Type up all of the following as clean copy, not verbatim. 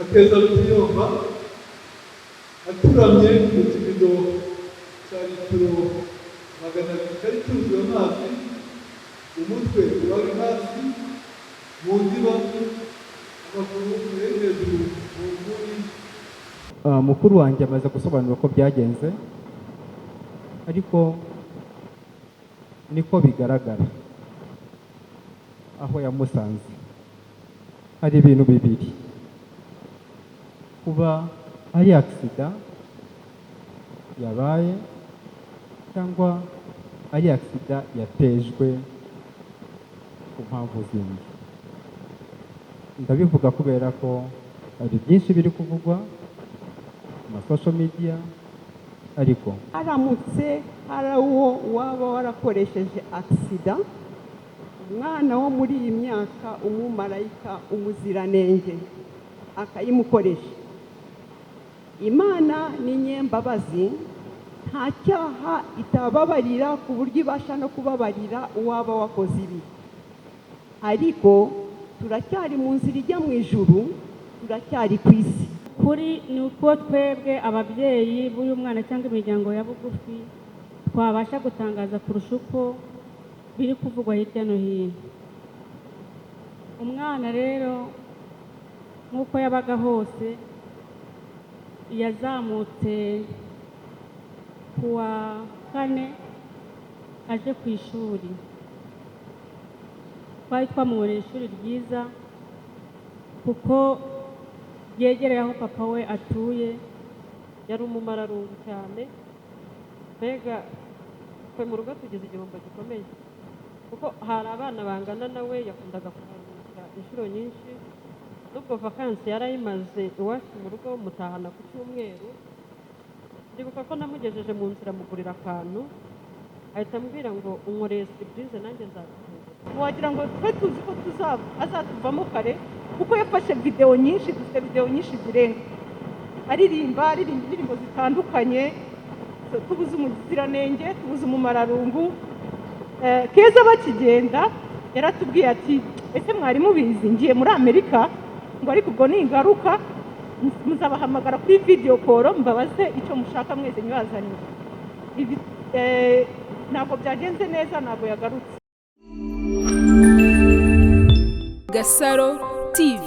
akeza rutiyomba aturamye mu kibido cya litiro 200 cyari cyuzuye amazi, umutwe wari hasi mu ndiba, amaguru hejuru mu nguni. Mukuru wanjye amaze gusobanura uko byagenze, ariko niko bigaragara aho yamusanze. Hari ibintu bibiri: kuba ari aksida yabaye cyangwa ari aksida yatejwe ku mpamvu zindi. Ndabivuga kubera ko hari byinshi biri kuvugwa na social media, ariko aramutse hari uwo waba warakoresheje aksida, umwana wo muri iyi myaka, umumarayika, umuziranenge, akayimukoresha, Imana ni nyembabazi, nta cyaha itababarira ku buryo ibasha no kubabarira uwaba wakoze ibi. Ariko turacyari mu nzira ijya mu ijuru, turacyari ku isi. Kuri ni uko twebwe ababyeyi b'uyu mwana cyangwa imiryango ya bugufi twabasha gutangaza kurusha uko biri kuvugwa hirya no hino. Umwana rero nk'uko yabaga hose, yazamutse kuwa 4 aje ku ishuri. Twari twamuboneye ishuri ryiza kuko yegereye aho papa we atuye. Yari umumararungu cyane, mbega twe mu rugo tugize igihombo gikomeye kuko hari abana bangana nawe yakundaga kuharuhukira inshuro nyinshi. Nubwo vakansi yarayimaze iwacu mu rugo mutahana ku cyumweru, ndibuka ko namugejeje mu nzira mugurira akantu, ahita ambwira ngo unkoreye surprise nanjye nzaguheza. Wagira ngo twe tuzi ko azatuvamo kare kuko yafashe video nyinshi, dufite video nyinshi zirenga, aririmba indirimbo zitandukanye. Tubuze umuziranenge, tubuze umumararungu. Keza bakigenda yaratubwiye ati, ese mwari mubizi ngiye muri Amerika, ngo ariko ubwo ningaruka muzabahamagara kuri video call mbabaze icyo mushaka mwese nyibazanire. Ibi ntabwo byagenze neza, ntabwo yagarutse. Gasaro TV.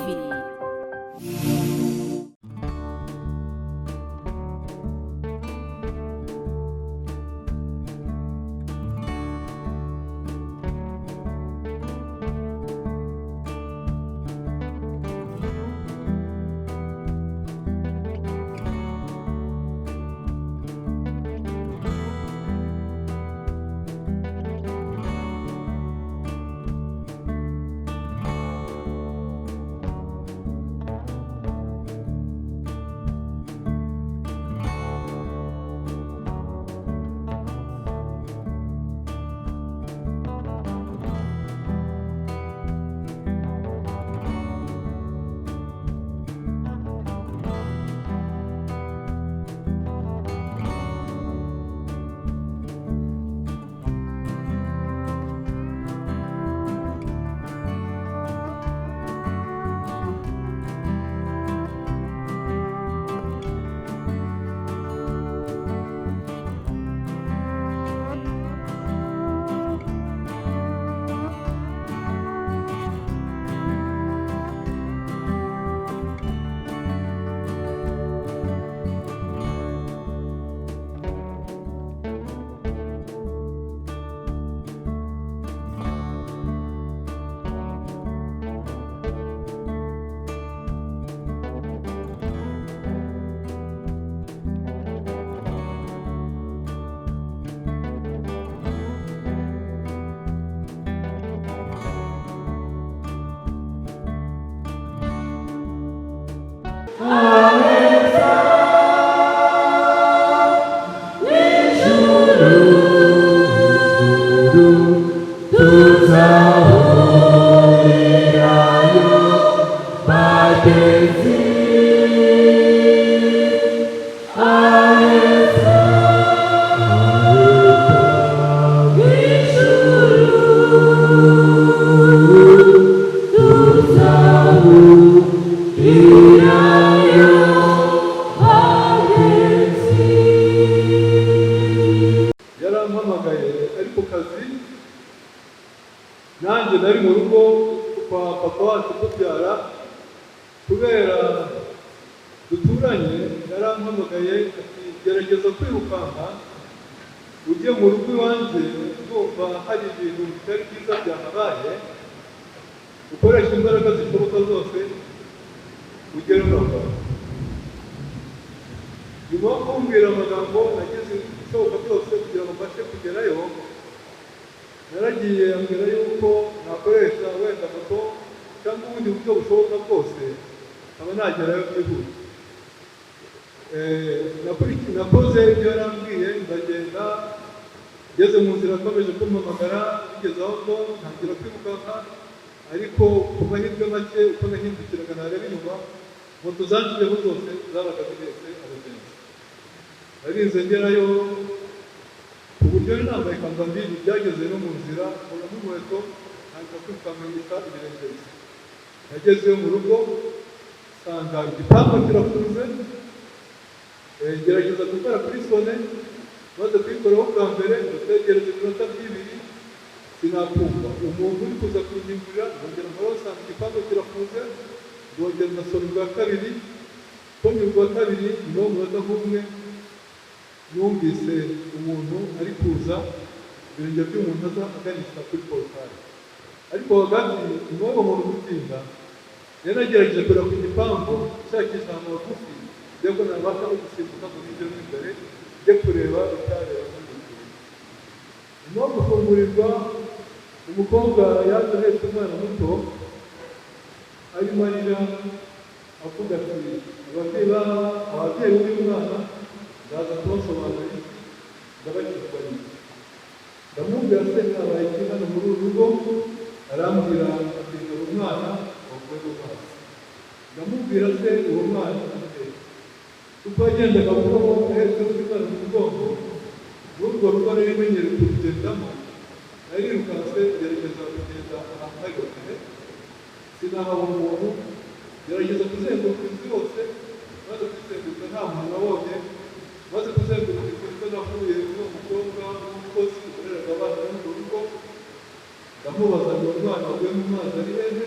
Yeah. duturanye yarampamagaye ati gerageza kwirukanka ujye mu rugo iwanjye ndumva hari ibintu bitari byiza byahabaye ukoresha imbaraga zishoboka zose ugere n'aho nyuma yo kumbwira amagambo nagize ibishoboka byose kugira ngo mbashe kugerayo naragiye ambwira yuko nakoresha wenda moto cyangwa ubundi buryo bushoboka bwose nkaba nagerayo byihuse nakoze ibyo yarambwiye ndagenda ngeze mu nzira akomeje kumpamagara bigeze aho ngo ntangira kwirukanka ariko ku mahirwe make uko nahindukiraga nareba inyuma moto zangiyeho zose zabaga zihetse abagenzi narinze ngerayo ku buryo nambaye kambambiri byageze no mu nzira nkuramo inkweto ntangira kwirukankanyisha ibirenge bye nagezeyo mu rugo nsanga igipangu kirafunze gerageza gukora kuri sone maze kuyikoraho bwa mbere ndategereza iminota by'ibiri sinakumva umuntu uri kuza kunyingurira ngongera nkora nsanga igipangu kirafunze ngongera ndasona ubwa kabiri nsomye ubwa kabiri nyuma y'umunota nk'umwe numvise umuntu ari kuza ibirenge by'umuntu aza aganisha kuri porotari ariko hagati nyuma y'uwo muntu gutinda yari nagerageje kureba ku gipangu nshakisha ahantu hagufi ndetse ko nabasha no gusimbuka mu buryo bw'imbere njye kureba icyareba n'umukuru nyuma yo gufungurirwa umukobwa yaje ahetse umwana muto arimo arira avuga ati ababyeyi b'uyu mwana ndaza kubasobanurira ndabakizwa n'iki ndamubwira se nabaye iki hano muri uru rugo arambwira ati dore umwana wavuye mu mazi ndamubwira se uwo mwana uko yagendaga kubaho ahetse undi mwana mu mugongo n'urwo rugo nari menyereye kurugendamo narirukanse gerageza kugenda ahantu hari robine sinahabona umuntu gerageza kuzenguruka inzu yose maze kuzenguruka nta muntu nabonye maze kuzenguruka inzu nahuye n'uwo mukobwa w'umukozi ureraga abana muri urwo rugo ndamubaza ngo umwana wavuye mu mazi ari hehe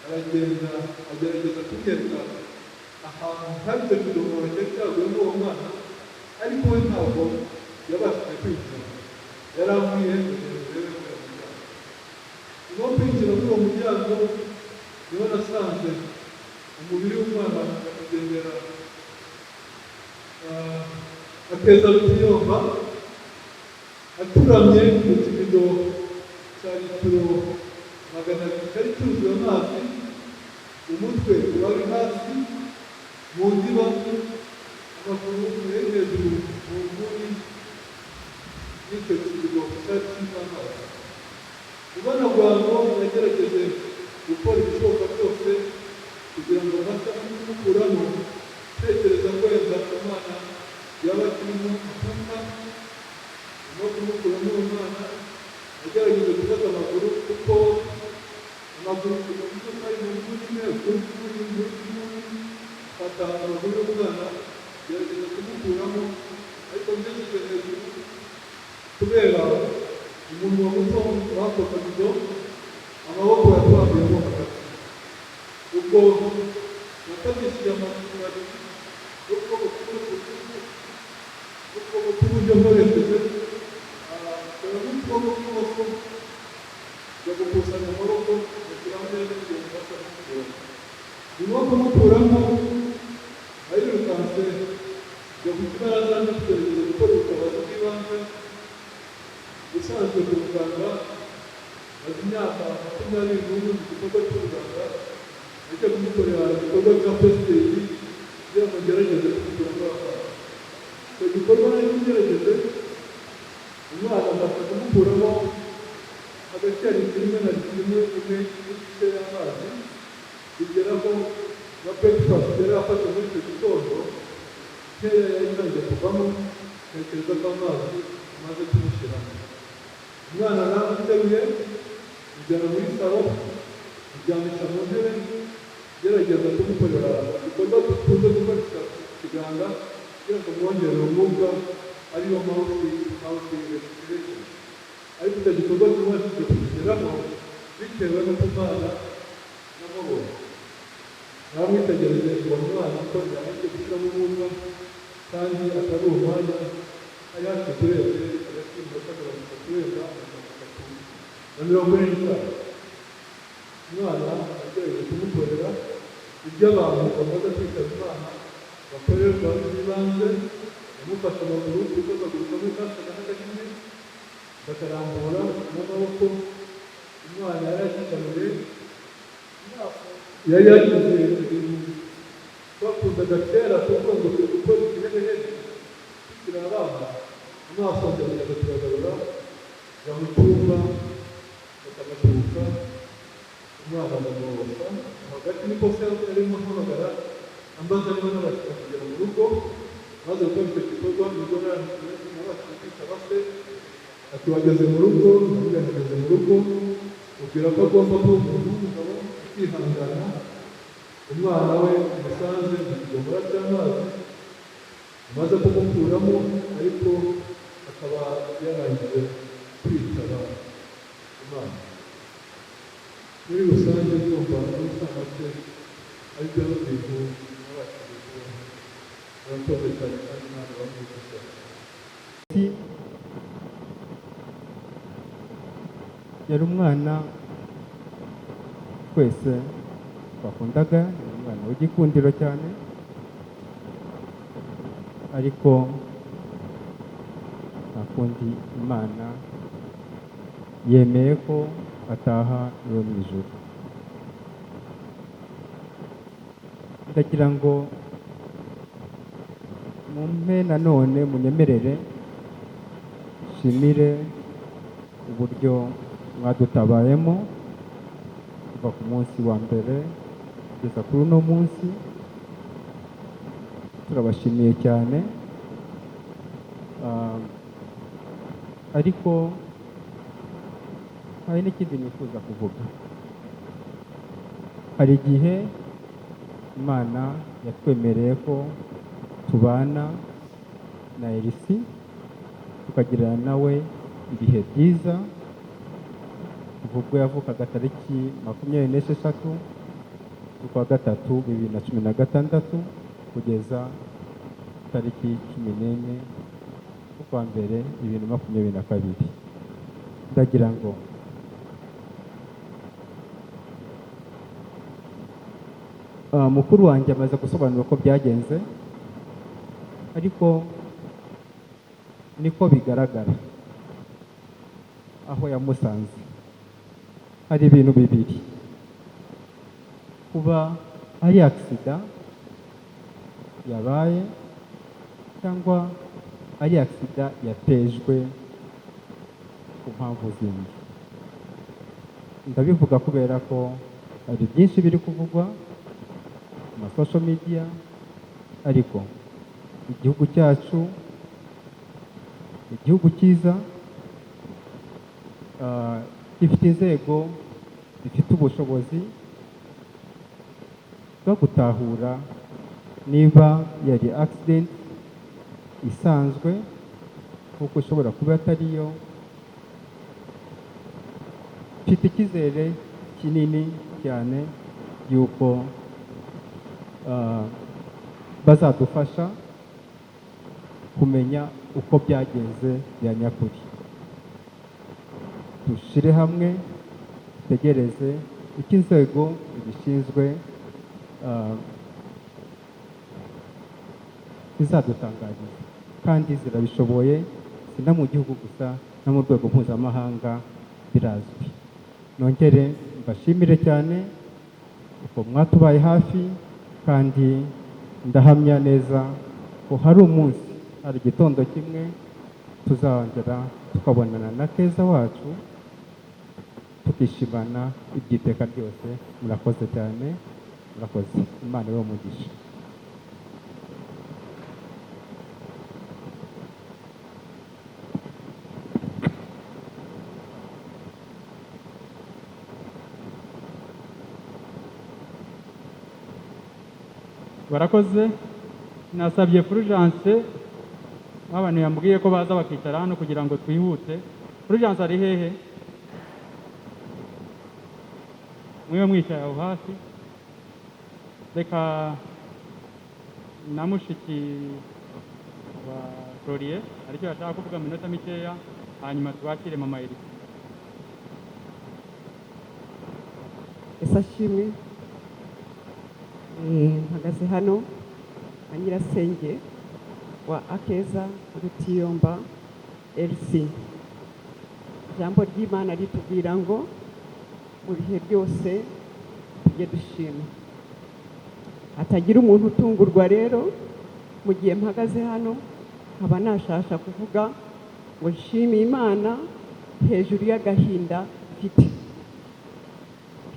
aragenda agerageza kunyereka ahantu hari icyo kidomoro cyari cyaguyemo uwo mwana ariko we ntabwo yabashije kwinjira yarambwiye urebe kureba umuryango nyuma yo kwinjira muri uwo muryango niho nasanze umubiri w'umwana akagendera akeza rutiyomba aturamye mu kibido cya litiro 200 cyari cyuzuye amazi umutwe wari hasi mu ndiba amaguru yari hejuru mu nguni y'icyo kibido cyari kirimo amazi ubona bwangu nagerageje gukora ibishoboka byose kugira ngo mbashe kumukuramo tekereza ko wenda umwana yaba akirimo akuka no kumukuramo uwo mwana nagerageje gufata amaguru kuko amaguru kuko ari mu nguni imwe ukundi fata amaguru y'umwana gerageza kumukuramo ariko ngeze hejuru kubera umuntu wamuto bakokagizo amaboko yatwambiyemo hagati ubwo nafatishije amaguru abiri n'ukuboko kw'iburyo nkoresheje dore n'ukuboko kw'ibumoso njya gukusanya amaboko ngashyiraho neza kugira ngo mbashe kumukuramo nyuma yo kumukuramo arirukanse njya ku kibaraza no kugerageza gukora ubutabazi bw'ibanze usanzwe ku muganga maze imyaka 20 mu gikorwa cy'ubuganga ndetse kumukorera igikorwa cya pesiteri kugira ngo ngerageze kumukuramo abana icyo gikorwa nari kugerageze umwana mbasha kumukuramo hagati ya litiro imwe na litiro imwe n'igice y'amazi bigeraho na breakfast yari afashe muri icyo gitondo nkeya yari itangiye kuvamo ntekereza ko amazi amaze kumushyiramo umwana namuteruye mujyana muri salo mujyanisha mu ntebe gerageza kumukorera igikorwa dukunze gukoresha ikiganza kugira ngo mwongerere umwuka ariyo mouth respiration ariko icyo gikorwa kimubashije kugeraho bitewe no kumana n'amaboko namwitegereje ubona umwana ko yamaze gushyiramo umwuka kandi atari umwanya ari hafi kurenze hagati y'iminota 30 wenda na 45. Umwana agerageje kumukorera ibyo abantu bamaze kwitaba Imana bakorerwa by'ibanze, bamufasha amaguru kukozagurika muri kasana n'agahizi, bakarambura n'amaboko. Umwana yari ashyikamye, yari yagize ibintu twakundaga kera kuko ngo turi gukora ikiherehere tukiri abana, amaso akagenda turagarura bamutumba bakamaturuka, umwana akamwosa hagati niko se arimo ahamagara ambaza niba nabashaka kugera mu rugo, maze gukora icyo gikorwa nibwo nabashije kwitaba se ati wageze mu rugo, navuga nageze mu rugo, ubwira ko agomba kuba umuntu w'umugabo ukihangana. Umwana we umusanze mu kigomora cy'amazi amaze kumukuramo, ariko akaba yarangije kwitaba Imana. Muri rusange ndumva n'ubusanzwe ari byo bintu nabashije kubona. Murakoze cyane kandi Imana ibahe. yari umwana twese twakundaga, yari umwana w'igikundiro cyane, ariko nta kundi Imana yemeye ko ataha iwe mu ijuru. Ndagira ngo mumpe nanone munyemerere nshimire uburyo mwadutabayemo kuva ku munsi wa mbere kugeza kuri uno munsi. Turabashimiye cyane. Ariko hari n'ikindi nifuza kuvuga. Hari igihe Imana yatwemereye ko tubana na Elisi, tukagirana nawe ibihe byiza kuva ubwo yavukaga tariki 26 z'ukwa gatatu 2016 kugeza tariki 14 z'ukwa mbere 2022. Ndagira ngo mukuru wanjye amaze gusobanura uko byagenze, ariko niko bigaragara aho yamusanze. Hari ibintu bibiri: kuba ari aksida yabaye cyangwa ari aksida yatejwe ku mpamvu zindi. Ndabivuga kubera ko hari byinshi biri kuvugwa mu social media, ariko igihugu cyacu igihugu cyiza, gifite inzego zifite ubushobozi bwo gutahura niba yari accident isanzwe kuko ishobora kuba atariyo. Mfite icyizere kinini cyane yuko bazadufasha kumenya uko byagenze bya nyakuri. Dushire hamwe, tegereze icyo inzego zibishinzwe zizadutangariza, kandi zirabishoboye, si no mu gihugu gusa no mu rwego mpuzamahanga birazwi. Nongere mbashimire cyane uko mwatubaye hafi, kandi ndahamya neza ko hari umunsi, hari igitondo kimwe tuzongera tukabonana na Keza wacu tukishimana iby'iteka ryose. Murakoze cyane, murakoze. Imana ibahe umugisha. Barakoze. Nasabye Fulgence abantu yambwiye ko baza bakicara hano kugira ngo twihute. Fulgence ari hehe? Mwiwe mwicaye aho hafi. reka na mushiki wa Glorie aricyo yashaka kuvuga mu minota mikeya, hanyuma tubakire mama Elisa. ese ashimwe. Mpagaze hano nka nyirasenge wa Akeza Rutiyomba LC. Ijambo ry'Imana ritubwira ngo mu bihe byose tujye dushima, hatagira umuntu utungurwa. Rero mu gihe mpagaze hano nkaba nashasha kuvuga ngo nshimiye Imana hejuru y'agahinda mfite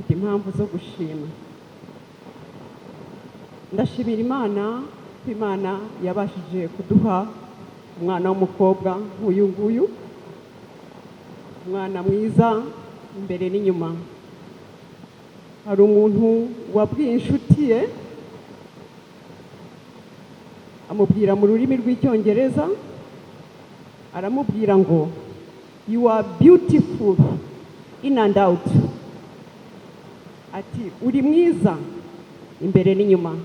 impamvu zo gushima. Ndashimira Imana ko Imana yabashije kuduha umwana w'umukobwa nk'uyu nguyu, umwana mwiza imbere n'inyuma. Hari umuntu wabwiye inshuti ye amubwira mu rurimi rw'Icyongereza, aramubwira ngo you are beautiful in and out. Ati uri mwiza imbere n'inyuma.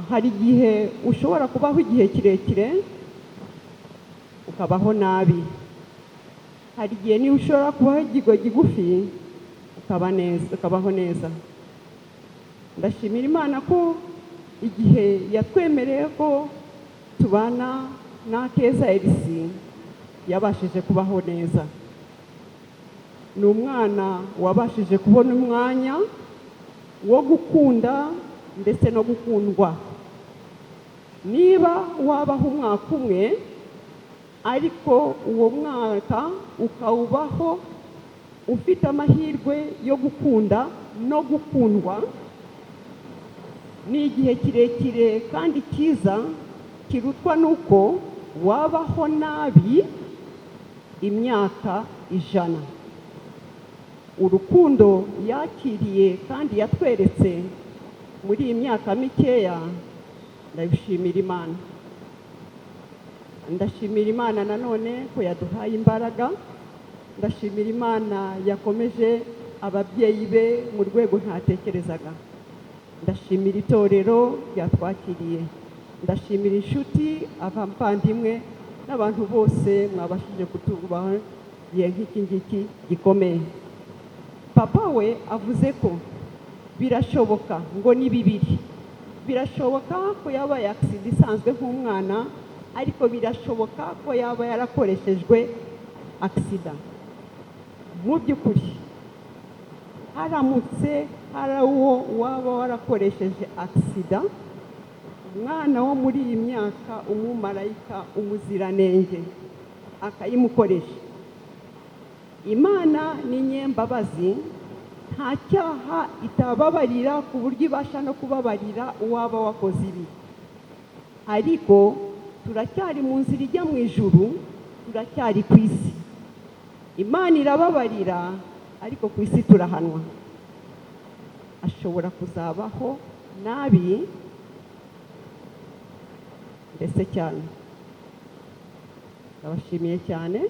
Hari igihe ushobora kubaho igihe kirekire ukabaho nabi, hari igihe niba ushobora kubaho igihe kigufi ukabaho neza. Ndashimira Imana ko igihe yatwemereye ko tubana na Akeza LC yabashije kubaho neza. Ni umwana wabashije kubona umwanya wo gukunda ndetse no gukundwa. Niba wabaho umwaka umwe ariko uwo mwaka ukawubaho ufite amahirwe yo gukunda no gukundwa, ni igihe kirekire kandi cyiza kirutwa n'uko wabaho nabi imyaka 100. Urukundo yakiriye kandi yatweretse muri iyi myaka mikeya, ndabishimira Imana. Ndashimira Imana nanone ko yaduhaye imbaraga. Ndashimira Imana yakomeje ababyeyi be mu rwego ntatekerezaga. Ndashimira itorero ryatwakiriye. Ndashimira inshuti, abavandimwe n'abantu bose mwabashije kutubaho igihe nk'iki ngiki gikomeye. Papa we avuze ko birashoboka ngo ni bibiri. Birashoboka ko yaba accident isanzwe nk'umwana, ariko birashoboka ko yaba yarakoreshejwe accident. Mu by'ukuri haramutse hari uwo waba warakoresheje accident, umwana wo muri iyi myaka, umumarayika, umuziranenge akayimukoresha, Imana ni nyembabazi, nta cyaha itababarira ku buryo ibasha no kubabarira uwaba wakoze ibi. Ariko turacyari mu nzira ijya mu ijuru, turacyari ku isi. Imana irababarira ariko ku isi turahanwa. Ashobora kuzabaho nabi ndetse cyane. Ndabashimiye cyane.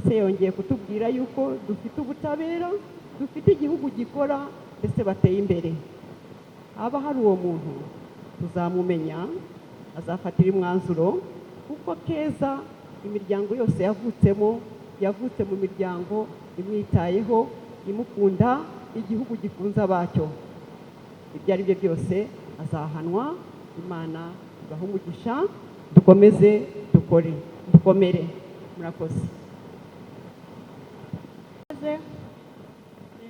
Se yongeye kutubwira yuko dufite ubutabera, dufite igihugu gikora ndetse bateye imbere. Haba hari uwo muntu tuzamumenya, azafatira umwanzuro, kuko Keza imiryango yose yavutsemo yavutse mu miryango imwitayeho, imukunda, igihugu gikunze abacyo. Ibyo ari byo byose azahanwa. Imana ibahe umugisha, dukomeze dukomere. Murakoze.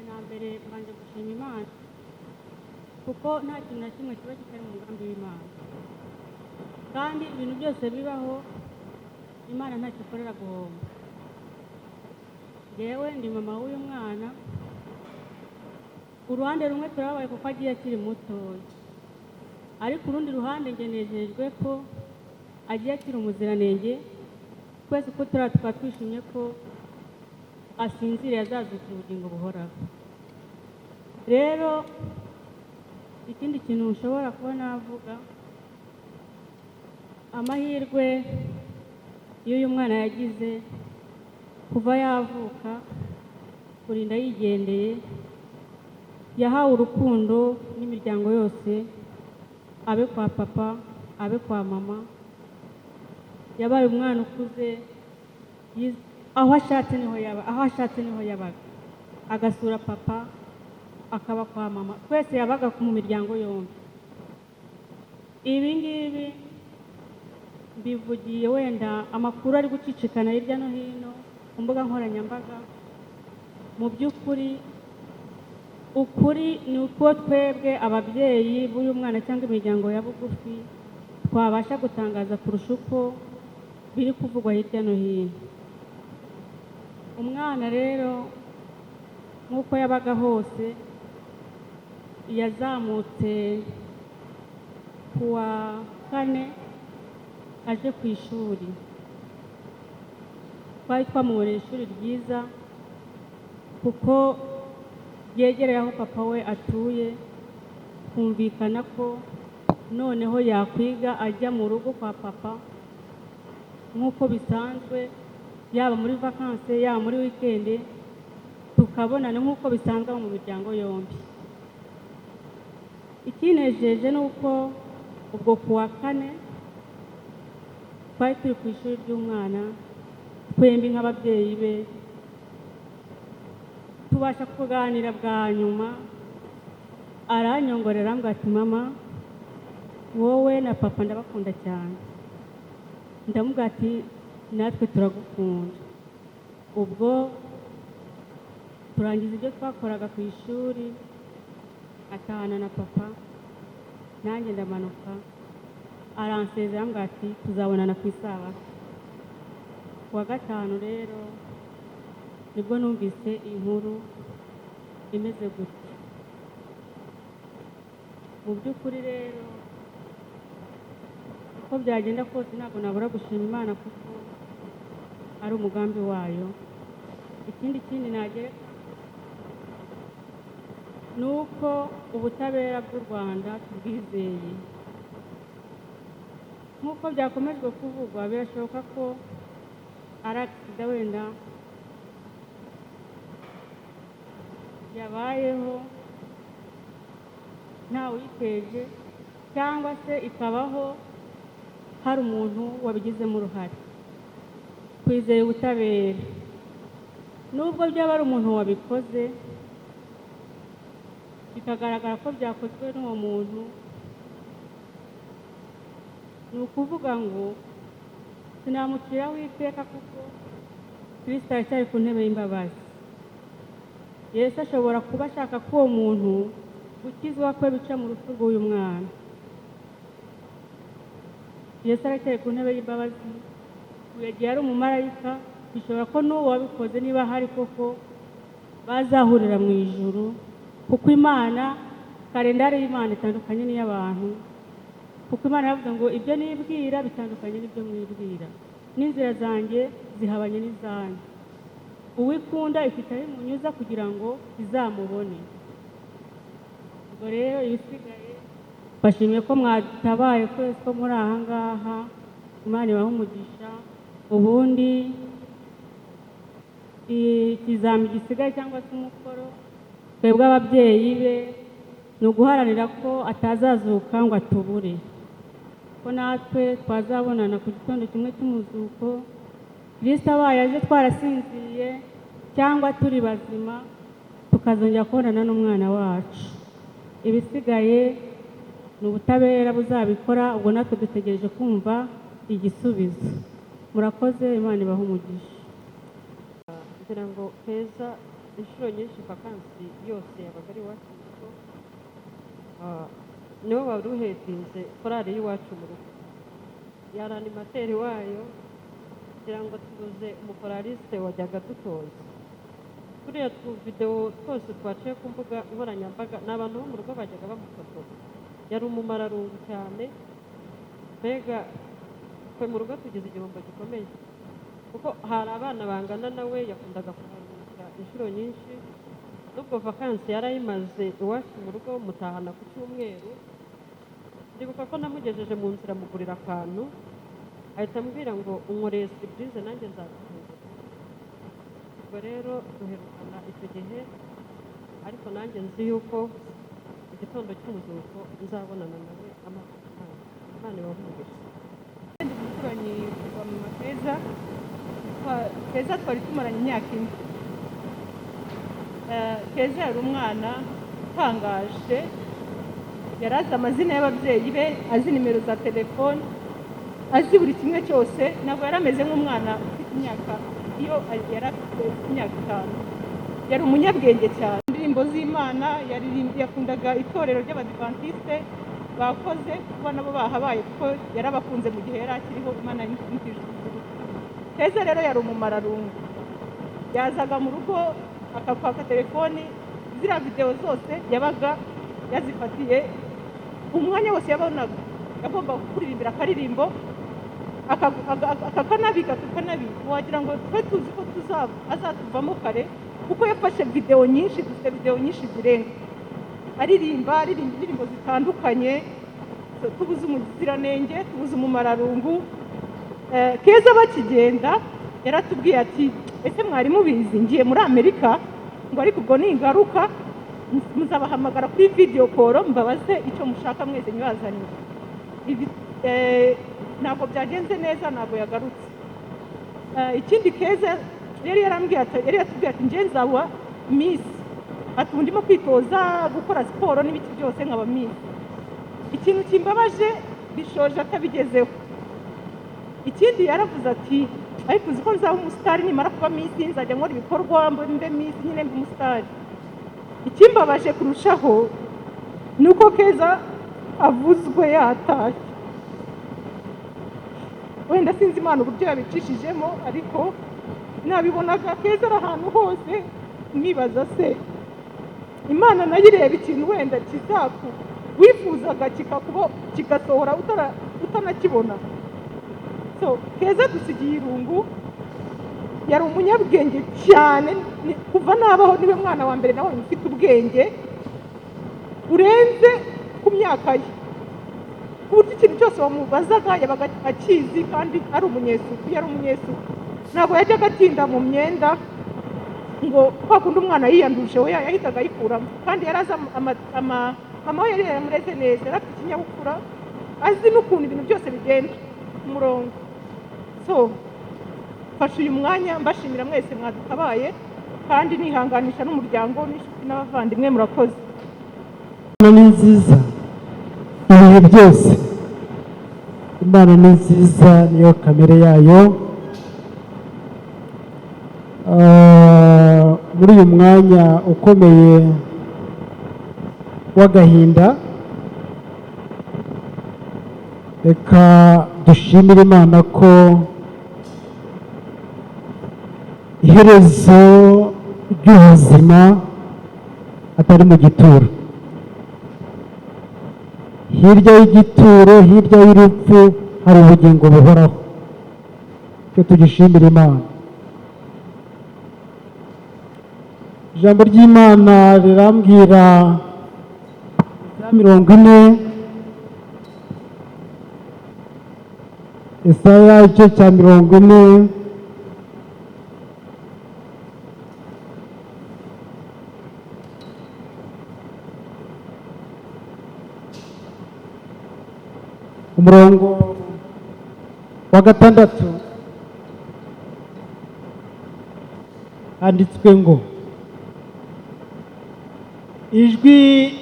Na mbere mbanje gushima Imana kuko nta kintu na kimwe kiba kitari mu mugambi w'Imana, kandi ibintu byose bibaho Imana ntacyo ikorera guhomba. Jewe ndi mama w'uyu mwana, uruhande rumwe turabaye kuko agiye akiri mutoya, ariko urundi ruhande nge nejejwe ko agiye akiri umuziranenge. Twese uko tukaba twishimye ko asinziriye azazuka ubugingo buhoraho. Rero ikindi kintu ushobora kuba navuga, amahirwe y'uyu mwana yagize kuva yavuka kurinda yigendeye, yahawe urukundo n'imiryango yose, abe kwa papa, abe kwa mama. Yabaye umwana ukuze, aho ashatse niho yabaga, agasura papa, akaba kwa mama, twese yabaga mu miryango yombi. Ibi ngibi mbivugiye wenda amakuru ari gucicikana hirya no hino ku mbuga nkoranyambaga. Mu by'ukuri ukuri ni uko twebwe ababyeyi b'uyu mwana cyangwa imiryango ya bugufi twabasha gutangaza kurusha uko biri kuvugwa hirya no hino. Umwana rero nk'uko yabaga hose, yazamutse ku wa 4 aje ku ishuri. Twari twamuboneye ishuri ryiza kuko ryegereye aho papa we atuye, kumvikana ko noneho yakwiga ajya mu rugo kwa papa nk'uko bisanzwe, yaba muri vakanse yaba muri wikendi, tukabonana nk'uko bisanzwe mu miryango yombi. Ikinejeje ni uko ubwo ku wa 4 twari turi ku ishuri ry'umwana, twembi nk'ababyeyi be, tubasha kuganira bwa nyuma. Aranyongorera ambwira ati, mama, wowe na papa ndabakunda cyane. Ndamubwira ati, natwe turagukunda. Ubwo turangiza ibyo twakoraga ku ishuri, atahana na papa, nanjye ndamanuka. Aransezera ambwira ati, tuzabonana ku isabato. Ku wa 5 rero nibwo numvise inkuru imeze gutya. Mu by'ukuri rero uko byagenda kose ntabwo nabura gushima Imana kuko ari umugambi wayo. Ikindi nagereka ni uko ubutabera bw'u Rwanda tubwizeye. Nk'uko byakomejwe kuvugwa, birashoboka ko ari agisida wenda yabayeho ntawe uyiteje, cyangwa se ikabaho hari umuntu wabigizemo uruhare. Twizeye ubutabera, nubwo byaba ari umuntu wabikoze bikagaragara ko byakozwe n'uwo muntu, ni ukuvuga ngo sinamuciraho iteka kuko Kristo aracyari ku ntebe y'imbabazi. Yesu ashobora kuba ashaka ko uwo muntu gukizwa kwe bica mu rupfu rw'uyu mwana. Yesu aracyari ku ntebe y'imbabazi. Yagiye ari umumarayika, bishobora ko n'uwo wabikoze niba hari koko bazahurira mu ijuru, kuko Imana, kalendari y'Imana itandukanye n'iy'abantu. Kuko Imana yavuze ngo ibyo nibwira bitandukanye n'ibyo mwibwira, n'inzira zanjye zihabanye n'izanyu. Uwikunda ifite aho imunyuza kugira ngo izamubone. Ubwo rero ibisigaye bashimiye ko mwatabaye twese ko muri aha ngaha. Imana ibahe umugisha. Ubundi ikizami gisigaye cyangwa se umukoro twebwe ababyeyi be ni uguharanira ko atazazuka ngo atubure, ko natwe twazabonana ku gitondo kimwe cy'umuzuko, Kristo abaye aje twarasinziriye cyangwa turi bazima, tukazongera kubonana n'umwana wacu. Ibisigaye ni ubutabera buzabikora, ubwo natwe dutegereje kumva igisubizo. Murakoze, Imana ibahe umugisha. Kugira ngo Keza inshuro nyinshi vakansi yose yabaga ari iwacu mu rugo, niwe wari uhetinze korali y'iwacu mu rugo, yari animateri wayo, kugira ngo tubuze umukoraliste wajyaga dutoza. Turiya videwo twose twaciye ku mbuga nkoranyambaga ni abantu bo mu rugo bajyaga bamufotora. Yari umumararungu cyane, mbega twe mu rugo tugize igihombo gikomeye kuko hari abana bangana nawe yakundaga kuharuhukira inshuro nyinshi. Nubwo vakansi yarayimaze iwacu mu rugo, mutahana ku cyumweru. Ndibuka ko namugejeje mu nzira mugurira akantu, ahita ambwira ngo unkoreye surprise nanjye nzagutunga. Ubwo rero duherukana icyo gihe ariko nanjye nzi yuko igitondo cy'umuzuko nzabonana nawe Imana ibavugisha. Ndi umuturanyi wa mama Keza. Keza twari tumaranye imyaka ine. Keza yari umwana utangaje, yari azi amazina y'ababyeyi be, azi nimero za telefone, azi buri kimwe cyose. Ntabwo yari ameze nk'umwana ufite imyaka, iyo yari afite imyaka 5. Yari umunyabwenge cyane. Indirimbo z'Imana yakundaga itorero ry'Abadivantiste bakoze, kuba nabo bahabaye kuko yarabakunze mu gihe yari akiriho. Imana yamutije ukuguru. Keza rero yari umumararungu. Yazaga mu rugo akakwaka telefoni, ziriya videwo zose yabaga yazifatiye. Umwanya wose yabonaga yagomba kuririmbira akaririmbo, akakanabika. Wagira ngo twe tuzi ko azatuvamo kare, kuko yafashe videwo nyinshi, dufite videwo nyinshi zirenga, aririmba indirimbo zitandukanye. Tubuze umuziranenge, tubuze umumararungu. Keza bakigenda yaratubwiye ati, ese mwari mubizi ngiye muri Amerika, ngo ariko ubwo ningaruka muzabahamagara kuri video call mbabaze icyo mushaka mwese nyibazanire. Ntabwo byagenze neza, ntabwo yagarutse. Ikindi Keza yari yatubwiye ati ngiye nzaba Miss, ati ubu ndimo kwitoza gukora siporo n'ibiki byose nkaba Miss. Ikintu kimbabaje bishoje atabigezeho. Ikindi yaravuze ati, ariko uzi ko nzaba umusitari nimara kuba Miss, nzajya nkora ibikorwa mbe Miss nyine mbe umusitari. Ikimbabaje kurushaho ni uko Keza avuzwe yatashye. Wenda sinzi Imana uburyo yabicishijemo, ariko nabibonaga Keza ari ahantu hose, nibaza se Imana nayo ireba ikintu wenda kizaku wifuzaga kigasohora utanakibona. So Keza dusigiye irungu. Yari umunyabwenge cyane, kuva nabaho niwe mwana wa mbere nawe ufite ubwenge urenze ku myaka ye, ku buryo ikintu cyose wamubazaga yabaga akizi, kandi ari umunyesuku. Yari umunyesuku, ntabwo yajyaga atinda mu myenda ngo kwa kundi umwana yiyanduje we yahitaga ayikuramo. Kandi yari azi mama we yari yaramureze neza, yari afite ikinyabupfura, azi n'ukuntu ibintu byose bigenda ku murongo. So fashe uyu mwanya mbashimira mwese mwadutabaye, kandi nihanganisha n'umuryango n'inshuti n'abavandimwe. Murakoze. Imana ni nziza ibihe byose. Imana ni nziza, niyo kamere yayo. Muri uyu mwanya ukomeye w'agahinda, reka dushimire Imana ko iherezo ry'ubuzima atari mu gituro. Hirya y'igituro, hirya y'urupfu hari ubugingo buhoraho. Cyo tugishimira Imana. Ijambo ry'Imana rirambwira Isaya 40, Isaya igice cya 40, umurongo wa 6 handitswe ngo, ijwi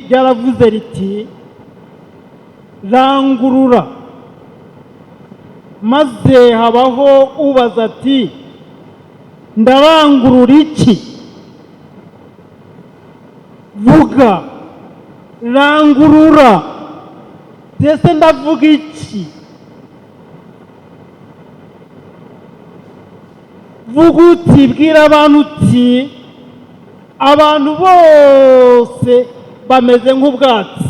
ryaravuze riti rangurura, maze habaho ubaza ati ndarangurura iki? Vuga, rangurura, ese ndavuga iki? Vuga uti, bwira abantu uti abantu bose bameze nk'ubwatsi,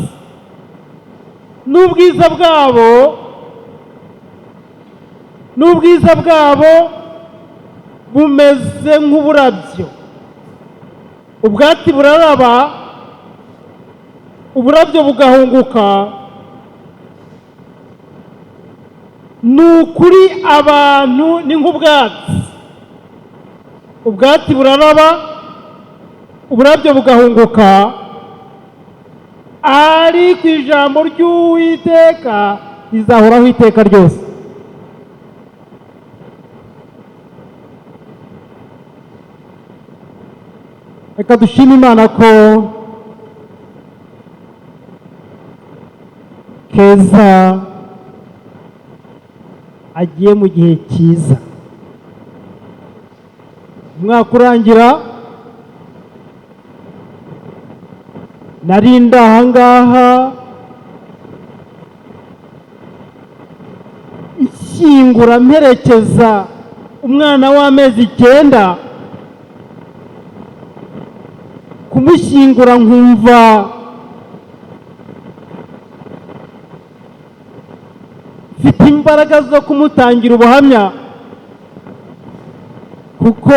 n'ubwiza bwabo bumeze nk'uburabyo. Ubwatsi buraraba, uburabyo bugahunguka. Ni ukuri abantu ni nk'ubwatsi. Ubwatsi buraraba, uburabyo bugahunguka, ariko ijambo ry'Uwiteka rizahoraho iteka ryose. Reka dushime Imana ko Keza agiye mu gihe cyiza. Umwaka urangira, nari ndi aha ngaha ishyingura mperekeza umwana w'amezi 9, kumushyingura nkumva mfite imbaraga zo kumutangira ubuhamya, kuko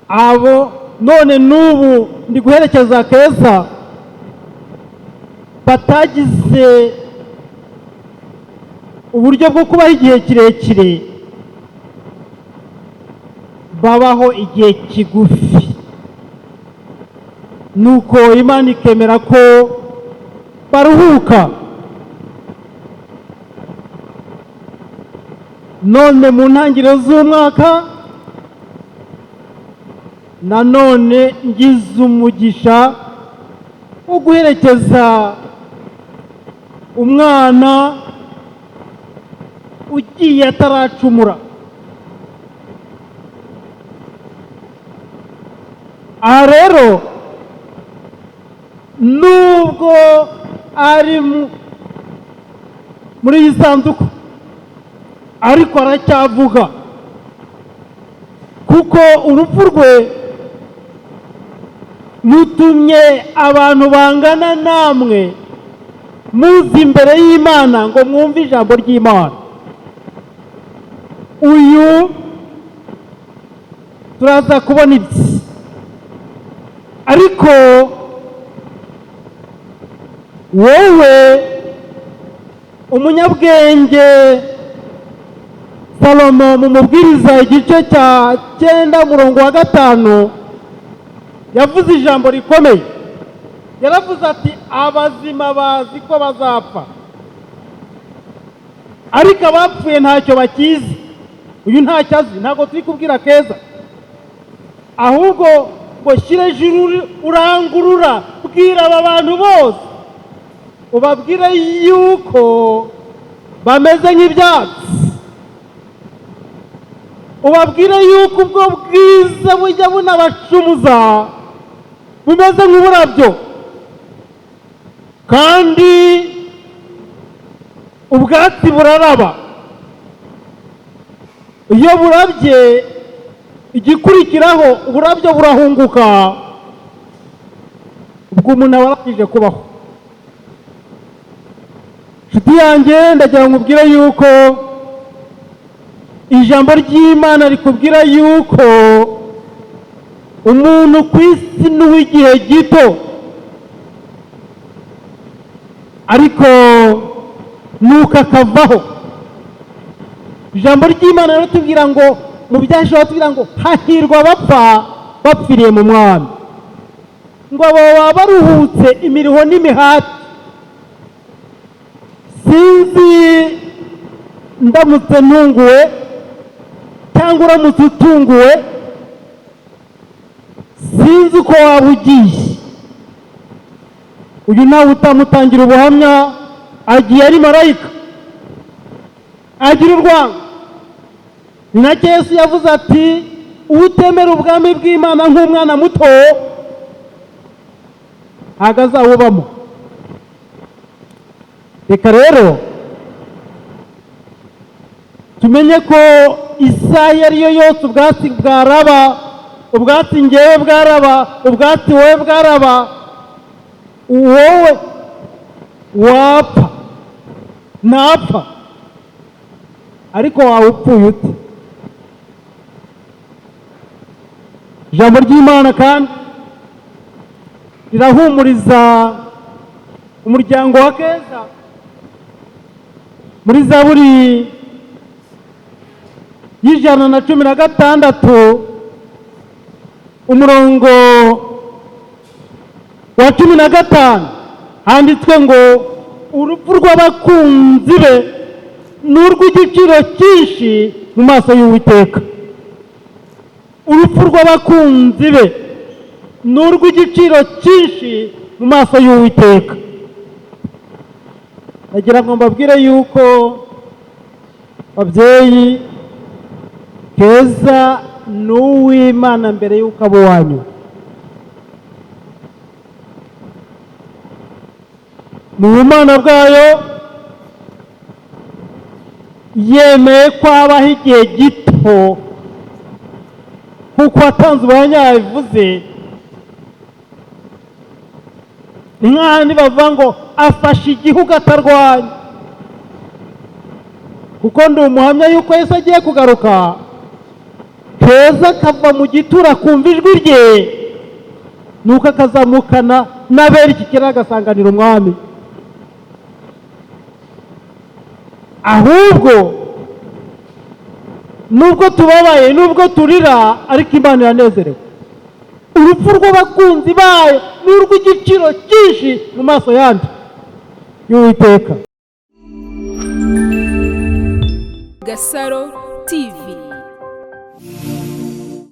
abo none n'ubu ndi guherekeza Keza batagize uburyo bwo kubaho igihe kirekire, babaho igihe kigufi, nuko Imana ikemera ko baruhuka. None mu ntangiriro z'umwaka nanone ngize umugisha wo guherekeza umwana ugiye ataracumura. Aha rero nubwo ari muri iyi sanduku, ariko aracyavuga, kuko urupfu rwe rutumye abantu bangana namwe muzi imbere y'Imana ngo mwumve ijambo ry'Imana. Uyu turaza kubona ibye, ariko wowe umunyabwenge Salomo mu mubwiriza igice cya 9:5 yavuze ijambo rikomeye. Yaravuze ati abazima bazi ko bazapfa, ariko abapfuye ntacyo bakizi. Uyu ntacyo azi, ntabwo turi kubwira Keza, ahubwo ngo shyire ijuru urangurura, bwira aba bantu bose ubabwire yuko bameze nk'ibyatsi, ubabwire yuko ubwo bwiza bujya bunabacumuza bumeze nk'uburabyo, kandi ubwatsi buraraba. Iyo burabye igikurikiraho uburabyo burahunguka, ubwo umuntu aba arangije kubaho. Nshuti yanjye, ndagira ngo nkubwire yuko ijambo ry'Imana rikubwira yuko umuntu ku isi ni uw'igihe gito, ariko nuko akavaho. Ijambo ry'Imana riratubwira ngo mu byashize batubwira ngo hahirwa abapfa bapfiriye mu Mwami, ngo abo baba baruhutse imiruho n'imihati. Sinzi ndamutse ntunguwe cyangwa uramutse utunguwe, sinzi uko waba ugiye. Uyu nawe utamutangira ubuhamya agiye ari marayika, agira urwango. Ni nacyo Yesu yavuze ati utemera ubwami bw'Imana nk'umwana muto ntabwo azawubamo. Reka rero tumenye ko isaha iyo ari yo yose ubwatsi bwaraba, ubwatsi ngewe bwaraba, ubwatsi wowe bwaraba, wowe wapfa napfa, ariko wawe upfuye ute? Ijambo ry'Imana kandi rirahumuriza umuryango wa Keza muri Zaburi 116 umurongo wa 15 handitswe ngo urupfu rw'abakunzi be ni urw'igiciro cyinshi mu maso y'Uwiteka. Urupfu rw'abakunzi be ni urw'igiciro cyinshi mu maso y'Uwiteka. Nagira ngo mbabwire yuko babyeyi, Keza ni uw'Imana mbere y'uko abo wanyu. Mu bumana bwayo yemeye ko habaho igihe gito kuko watanze ubuhamya yabivuze. Ni nk'ahandi bavuga ngo afashe igihugu atarwanya, kuko ndi umuhamya yuko Yesu agiye kugaruka, Keza akava mu gitura akumva ijwi rye, nuko akazamukana n'abera iki kirere agasanganira umwami. Ahubwo nubwo tubabaye, nubwo turira, ariko Imana iranezerewe. Urupfu rw'abakunzi bayo ni urw'igiciro cyinshi mu maso yandi y'Uwiteka. Gasaro TV.